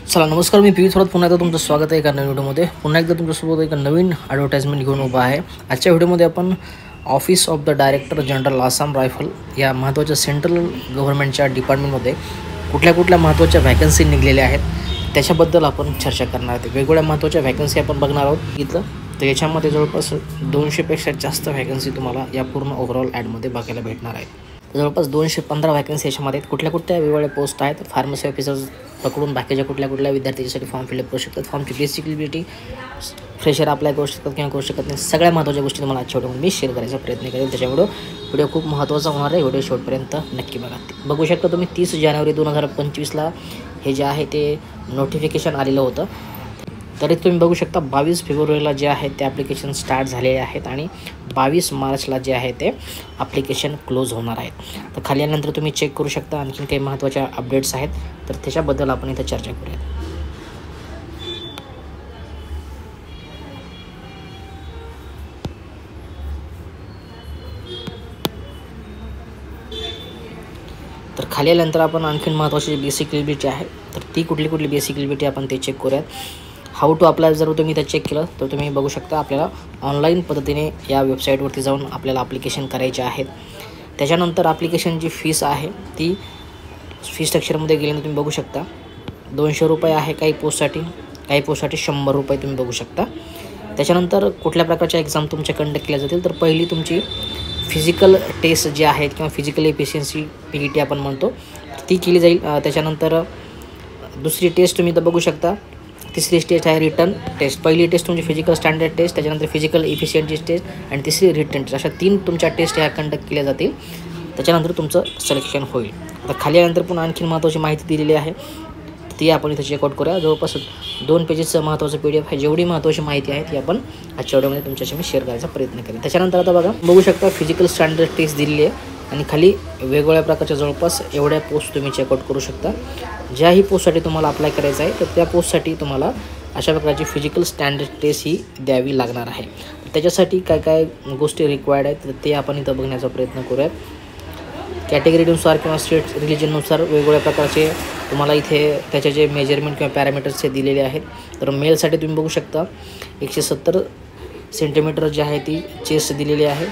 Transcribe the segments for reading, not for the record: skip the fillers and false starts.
चला नमस्कार, मी पियुष थोरात पुन्हा एकदा तुमचं स्वागत आहे एका नवीन व्हिडिओमध्ये. पुन्हा एकदा तुमच्यासोबत एक नवीन ॲडव्हर्टाइजमेंट घेऊन उभा आहे. आजच्या व्हिडिओमध्ये आपण office of the director general Assam rifle या महत्त्वाच्या सेंट्रल गव्हर्नमेंटच्या डिपार्टमेंटमध्ये कुठल्या महत्त्वाच्या व्हॅकन्सी निघलेल्या आहेत त्याच्याबद्दल आपण चर्चा करणार आहोत. वेगवेगळ्या महत्त्वाच्या व्हॅकन्सी आपण बघणार आहोत इथं. तर याच्यामध्ये जवळपास 200पेक्षा जास्त व्हॅकन्सी तुम्हाला या पूर्ण ओव्हरऑल ॲडमध्ये बघायला भेटणार आहेत. जवळपास 215 व्हॅकन्सी याच्यामध्ये आहेत. कुठल्या वेगवेगळ्या पोस्ट आहेत. फार्मसी ऑफिसर्स पकडून बाकीच्या कुठल्या विद्यार्थ्यासाठी फॉर्म फिलअप करू शकतात. फॉर्मची बेसिकलिबिलिटी फ्रेशर अप्लाय करू शकतात किंवा करू शकत नाही. सगळ्या महत्त्वाच्या गोष्टी तुम्हाला आजच्या व्हिडिओमध्ये मी शेअर करायचा प्रयत्न करेन. त्याच्यामुळे व्हिडिओ खूप महत्त्वाचा होणार आहे. व्हिडिओ शेवटपर्यंत नक्की बघा. बघू शकता तुम्ही 30 जानेवारी 2025ला हे जे आहे ते नोटिफिकेशन आलेलं होतं. तरी तुम्ही बघू शकता 22 फेब्रुवारीला जे आहे ते ॲप्लिकेशन स्टार्ट झालेले आहेत आणि 22 मार्चला जे आहे ते ॲप्लिकेशन क्लोज होणार आहेत. तर खाली आल्यानंतर तुम्ही चेक करू शकता आणखीन काही महत्त्वाच्या अपडेट्स आहेत. तर त्याच्याबद्दल आपण इथं चर्चा करूया. तर खाली आल्यानंतर आपण आणखीन महत्त्वाची बेसिक एलिजिबिलिटी आहे तर ती कुठली बेसिक एलिजिबिलिटी आपण ते चेक करूयात. हाऊ टू अप्लाय जर तुम्ही इथं चेक केलं तर तुम्ही बघू शकता आपल्याला ऑनलाईन पद्धतीने या वेबसाईटवरती जाऊन आपल्याला ॲप्लिकेशन करायचे आहेत. त्याच्यानंतर ॲप्लिकेशनची फीस आहे ती फी स्ट्रक्चरमध्ये गेल्यानंतर तुम्ही बघू शकता 200 रुपये आहे काही पोस्टसाठी 100 रुपये तुम्ही बघू शकता. त्याच्यानंतर कुठल्या प्रकारच्या एक्झाम तुमच्या कंडक्ट केल्या जातील तर पहिली तुमची फिजिकल टेस्ट जे आहेत किंवा फिजिकल एफिशियन्सी PET आपण म्हणतो ती केली जाईल. त्याच्यानंतर दुसरी टेस्ट तुम्ही इथं बघू शकता. तिसरी टेस्ट आहे रिटर्न टेस्ट. पहिली टेस्ट तुमची फिजिकल स्टँडर्ड टेस्ट, त्याच्यानंतर फिजिकल एफिशियन्सी टेस्ट आणि तिसरी रिटर्न टेस्ट. अशा 3 तुमच्या टेस्ट ह्या कंडक्ट केल्या जातील. त्याच्यानंतर तुमचं सिलेक्शन होईल. आता खाली आल्यानंतर पुन्हा आणखी महत्त्वाची माहिती दिलेली आहे ती आपण इथं चेकआउट करूया. जवळपास 2 पेजेसचं महत्त्वाचं PDF आहे. जेवढी महत्त्वाची माहिती आहे ती आपण आजच्या व्हिडिओमध्ये तुमच्याशी मी शेअर करायचा प्रयत्न करेन. त्याच्यानंतर आता बघू शकता फिजिकल स्टँडर्ड टेस्ट दिलेली आहे आणि खाली वेगवेगळ्या प्रकारच्या जवळपास एवढ्या पोस्ट तुम्ही चेकआउट करू शकता. ज्याही पोस्टसाठी तुम्हाला अप्लाय करायचं आहे तर त्या पोस्टसाठी तुम्हाला अशा प्रकारची फिजिकल स्टँडर्ड टेस्ट ही द्यावी लागणार आहे. त्याच्यासाठी काय गोष्टी रिक्वायर्ड आहेत तर ते आपण इथं बघण्याचा प्रयत्न करूयात. कॅटेगरीनुसार किंवा स्टेट रिलिजननुसार वेगवेगळ्या प्रकारचे तुम्हाला इथे त्याचे जे मेजरमेंट किंवा पॅरामीटर्स हे दिलेले आहेत. तर मेलसाठी तुम्ही बघू शकता 170 सेंटीमीटर जी आहे ती चेस्ट दिलेली आहे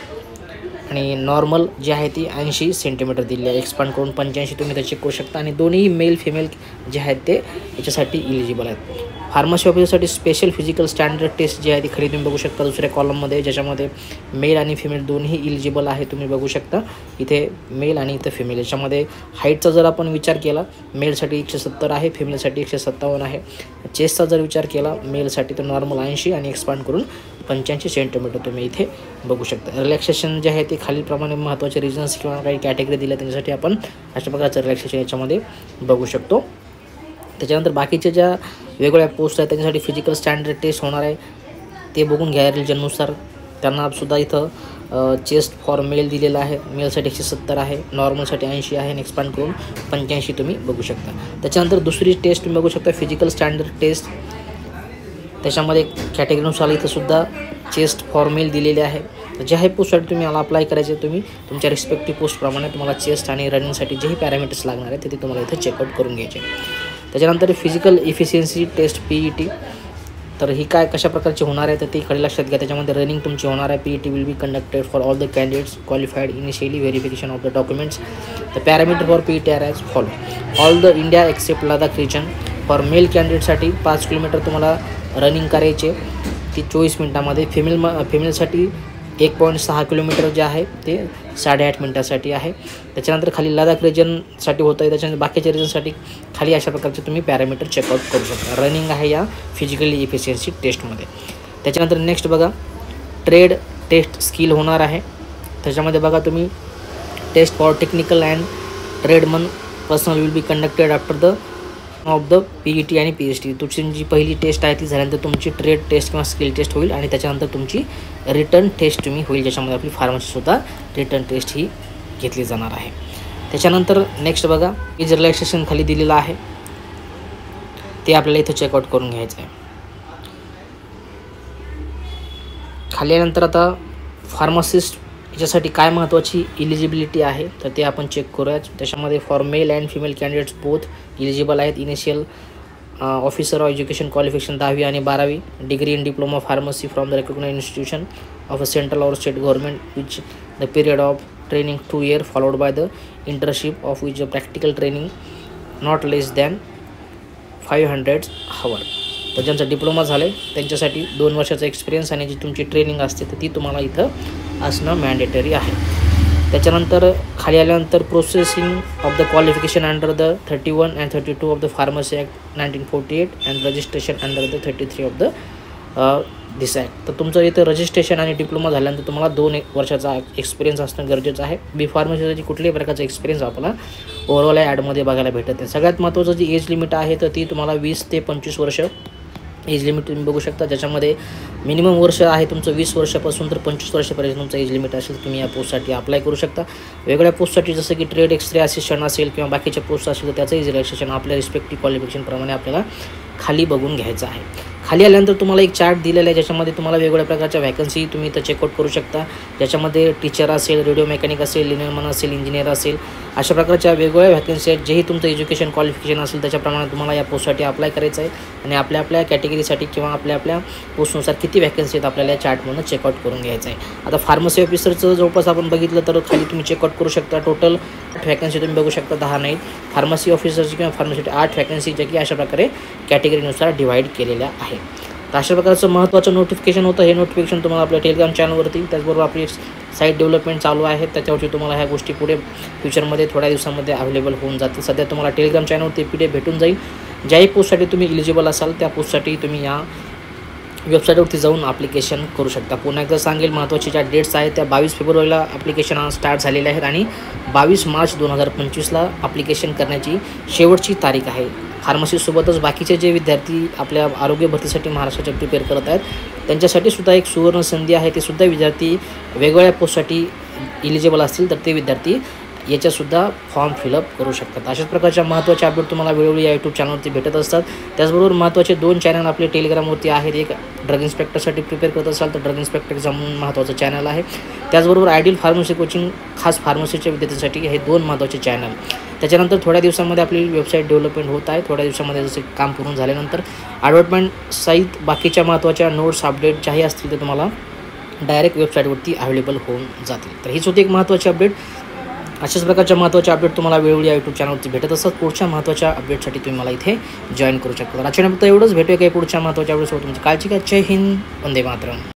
आणि नॉर्मल जी आहे ती 80 सेंटीमीटर दिलेली आहे. एक्सपांड करून 85 तुम्ही इथं चेक करू शकता आणि दोन्ही मेल फिमेल जे आहेत ते याच्यासाठी इलिजिबल आहेत. फार्मसी ऑफिसरसाठी स्पेशल फिजिकल स्टँडर्ड टेस्ट जी आहे ती खाली तुम्ही बघू शकता दुसऱ्या कॉलममध्ये, ज्याच्यामध्ये मेल आणि फिमेल दोन्ही इलिजिबल आहे. तुम्ही बघू शकता इथे मेल आणि इथं फिमेल. याच्यामध्ये हाईटचा जर आपण विचार केला मेलसाठी 170 आहे, फिमेलसाठी 157 आहे. चेस्टचा जर विचार केला मेलसाठी तर नॉर्मल 80 आणि एक्सपांड करून 85 सेंटीमीटर तुम्ही इथे बघू शकता. रिलॅक्सेशन जे आहे ते खालीलप्रमाणे महत्त्वाचे रिजन्स किंवा काही कॅटेगरी दिल्या त्यांच्यासाठी आपण अशा प्रकारचं रिलॅक्सेशन याच्यामध्ये बघू शकतो. त्याच्यानंतर बाकीच्या ज्या वेगवेगळ्या पोस्ट आहेत त्यांच्यासाठी फिजिकल स्टँडर्ड टेस्ट होणार आहे ते बघून घ्या. रिलिजननुसार त्यांनासुद्धा इथं चेस्ट फॉर मेल दिलेला आहे. मेलसाठी 170 आहे, नॉर्मलसाठी 80 आहे आणि एक्सपांड करून 85 तुम्ही बघू शकता. त्याच्यानंतर दुसरी टेस्ट तुम्ही बघू शकता फिजिकल स्टँडर्ड टेस्ट. त्याच्यामध्ये कॅटेगरीनुसार इथंसुद्धा चेस्ट फॉर मेल दिलेले आहे. ज्या हे पोस्टसाठी तुम्ही मला अप्लाय करायचे तुम्ही तुमच्या रिस्पेक्टिव्ह पोस्टप्रमाणे तुम्हाला चेस्ट आणि रनिंगसाठी जेही पॅरामीटर्स लागणार आहेत ते तुम्हाला इथं चेकआउट करून घ्यायचे. त्याच्यानंतर फिजिकल इफिशियन्सी टेस्ट PET तर ही कशा प्रकारची होणार आहे तर ती खाली लक्षात घ्या. त्याच्यामध्ये रनिंग तुमची होणार आहे. PET will be conducted for all the candidates qualified initially verification of the documents. The parameter for PET are as follow. All the India except Ladakh region. For male कॅन्डिडेटसाठी 5 किलोमीटर तुम्हाला रनिंग करायचे ती 24 मिनटामध्ये. फिमेलसाठी 1.6 kilometre जे आहे ते 8.5 मिनटासाठी आहे. त्याच्यानंतर खाली लडाख रिजनसाठी होतं आहे. त्याच्यानंतर बाकीच्या रिजनसाठी खाली अशा प्रकारचे तुम्ही पॅरामीटर चेकआउट करू शकता. रनिंग आहे या फिजिकली इफिशियन्सी टेस्टमध्ये. त्याच्यानंतर नेक्स्ट बघा ट्रेड टेस्ट स्किल होणार आहे. त्याच्यामध्ये बघा तुम्ही test for technical and tradesman personal will be conducted after the of the PET आणि PhD. तुमची जी पहिली टेस्ट आहे ती झाल्यानंतर तुमची ट्रेड टेस्ट किंवा स्किल टेस्ट होईल आणि त्याच्यानंतर तुमची रिटर्न टेस्ट तुम्ही होईल ज्याच्यामध्ये आपली फार्मसीसुद्धा रिटर्न टेस्ट ही घेतली जाणार आहे. त्याच्यानंतर नेक्स्ट बघा एज रिलॅक्सेशन खाली दिलेलं आहे ते आपल्याला इथं चेकआउट करून घ्यायचं आहे. खाली आल्यानंतर आता फार्मासिस्ट याच्यासाठी काय महत्त्वाची इलिजिबिलिटी आहे तर ते आपण चेक करूयात. त्याच्यामध्ये for male and female candidates both eligible आहेत. Initial officer of education qualification 10वी आणि 12वी, degree in diploma pharmacy from the recognised institution of a central or state government which the period of training 2 year followed by the internship of which practical training not less than 500 hour. तर ज्यांचा diploma झाला आहे त्यांच्यासाठी 2 वर्षाचा experience आणि जी तुमची training असते तर ती तुम्हाला इथं असणं मॅन्डेटरी आहे. त्याच्यानंतर खाली आल्यानंतर processing of the qualification under the 31 and 32 of the pharmacy act 1948 and registration under the 33 of the this act. तर तुमचं इथं रजिस्ट्रेशन आणि डिप्लोमा झाल्यानंतर तुम्हाला 2 वर्षाचा एक्सपिरियन्स असणं गरजेचं आहे. बी फार्मसीची कुठल्याही प्रकारचा एक्सपिरियन्स आपल्याला ओव्हरऑल या ॲडमध्ये बघायला भेटत आहे. सगळ्यात महत्त्वाचं जी एज लिमिट आहे तर ती तुम्हाला 20 ते 25 वर्ष एज लिमिट तुम्ही बघू शकता. ज्याच्यामध्ये मिनिमम वर्ष आहे तुमचं 20 वर्षापासून तर 25 वर्षापर्यंत तुमचं एज लिमिट असेल तुम्ही या पोस्टसाठी अप्लाय करू शकता. वेगळ्या पोस्टसाठी जसं की ट्रेड एक्सरे असिस्टंट असेल किंवा बाकीच्या पोस्ट असेल तर त्याचं एज रिलॅक्सेशन आपल्या रिस्पेक्टिव्ह क्वालिफिकेशनप्रमाणे आपल्याला खाली बघून घ्यायचं आहे. खाली आल्यानंतर तुम्हाला एक चार्ट दिलेला आहे ज्याच्यामध्ये तुम्हाला वेगवेगळ्या प्रकारच्या व्हॅकन्सी तुम्ही इथं चेकआउट करू शकता. ज्याच्यामध्ये टीचर असेल, रेडिओ मेकॅनिक असेल, लिनरमन असेल, इंजिनियर असेल, अशा प्रकारच्या वेगवेगळ्या व्हॅकन्सी आहेत. जेही तुमचं एज्युकेशन क्वालिफिकेशन असेल त्याच्याप्रमाणे तुम्हाला या पोस्टसाठी अप्लाय करायचं आहे आणि आपल्या कॅटेगरीसाठी किंवा आपल्या पोस्टनुसार किती व्हॅकन्सी आहेत आपल्याला या चार्टमधून चेकआउट करून घ्यायचं आहे. आता फार्मसी ऑफिसरचं जवळपास आपण बघितलं तर खाली तुम्ही चेकआउट करू शकता. टोटल 8 व्हॅकन्सी तुम्ही बघू शकता, 10 नाहीत. फार्मसी ऑफिसरची किंवा फार्मसीसाठी 8 व्हॅकन्सी ज्या की अशा प्रकारे कॅटेगरीनुसार डिवाईड केलेल्या आहे. तर अशा प्रकारचं महत्त्वाचं नोटिफिकेशन होतं. हे नोटिफिकेशन तुम्हाला आपल्या टेलिग्राम चॅनलवरती, त्याचबरोबर आपली साईट डेव्हलपमेंट चालू आहे त्याच्यावरती तुम्हाला ह्या गोष्टी पुढे फ्युचरमध्ये थोड्या दिवसामध्ये अवेलेबल होऊन जातील. सध्या तुम्हाला टेलिग्राम चॅनलवरती PDF भेटून जाईल. ज्याही पोस्टसाठी तुम्ही इलिजिबल असाल त्या पोस्टसाठी तुम्ही या वेबसाईटवरती जाऊन ॲप्लिकेशन करू शकता. पुन्हा एकदा सांगेल महत्त्वाची ज्या डेट्स आहेत त्या 22 फेब्रुवारीला ॲप्लिकेशन स्टार्ट झालेले आहेत आणि 22 मार्च 2025ला ॲप्लिकेशन करण्याची शेवटची तारीख आहे. फार्मसीसोबतच बाकीचे जे विद्यार्थी आपल्या आरोग्य भरतीसाठी महाराष्ट्राच्या प्रिपेअर करत आहेत त्यांच्यासाठी सुद्धा एक सुवर्ण संधी आहे. ते सुद्धा विद्यार्थी वेगवेगळ्या पोस्टसाठी इलिजिबल असतील तर ते विद्यार्थी याच्यासुद्धा फॉर्म फिलअप करू शकतात. अशाच प्रकारच्या महत्त्वाचे अपडेट तुम्हाला वेळोवेळी या यूट्यूब चॅनलवरती भेटत असतात. त्याचबरोबर महत्त्वाचे 2 चॅनल आपले टेलिग्रामवरती आहेत. एक ड्रग इन्स्पेक्टरसाठी प्रिपेअर करत असाल तर ड्रग इन्स्पेक्टर एक्झाम म्हणून महत्त्वाचं चॅनल आहे. त्याचबरोबर आयडियल फार्मसी कोचिंग खास फार्मसीच्या विद्यार्थ्यांसाठी हे 2 महत्त्वाचे चॅनल. त्याच्यानंतर थोड्या दिवसांमध्ये आपली वेबसाईट डेव्हलपमेंट होत आहे. थोड्या दिवसामध्ये जसे काम पूर्ण झाल्यानंतर ॲडव्हर्टमेंट सहित बाकीच्या महत्त्वाच्या नोट्स अपडेट ज्याही असतील ते तुम्हाला डायरेक्ट वेबसाईटवरती अवेलेबल होऊन जातील. तर हीच होती एक महत्त्वाची अपडेट. अशाच प्रकारच्या महत्त्वाच्या अपडेट तुम्हाला वेळोवेळी या यूट्यूब चॅनलवरती भेटत असतात. पुढच्या महत्त्वाच्या अपडेटसाठी तुम्ही मला इथे जॉईन करू शकता. तर आजच्या फक्त एवढंच. भेटूया काही पुढच्या महत्त्वाच्या अपडेट्सवर. तुमची काळजी घ्या. जय हिंद, वंदे मातरम.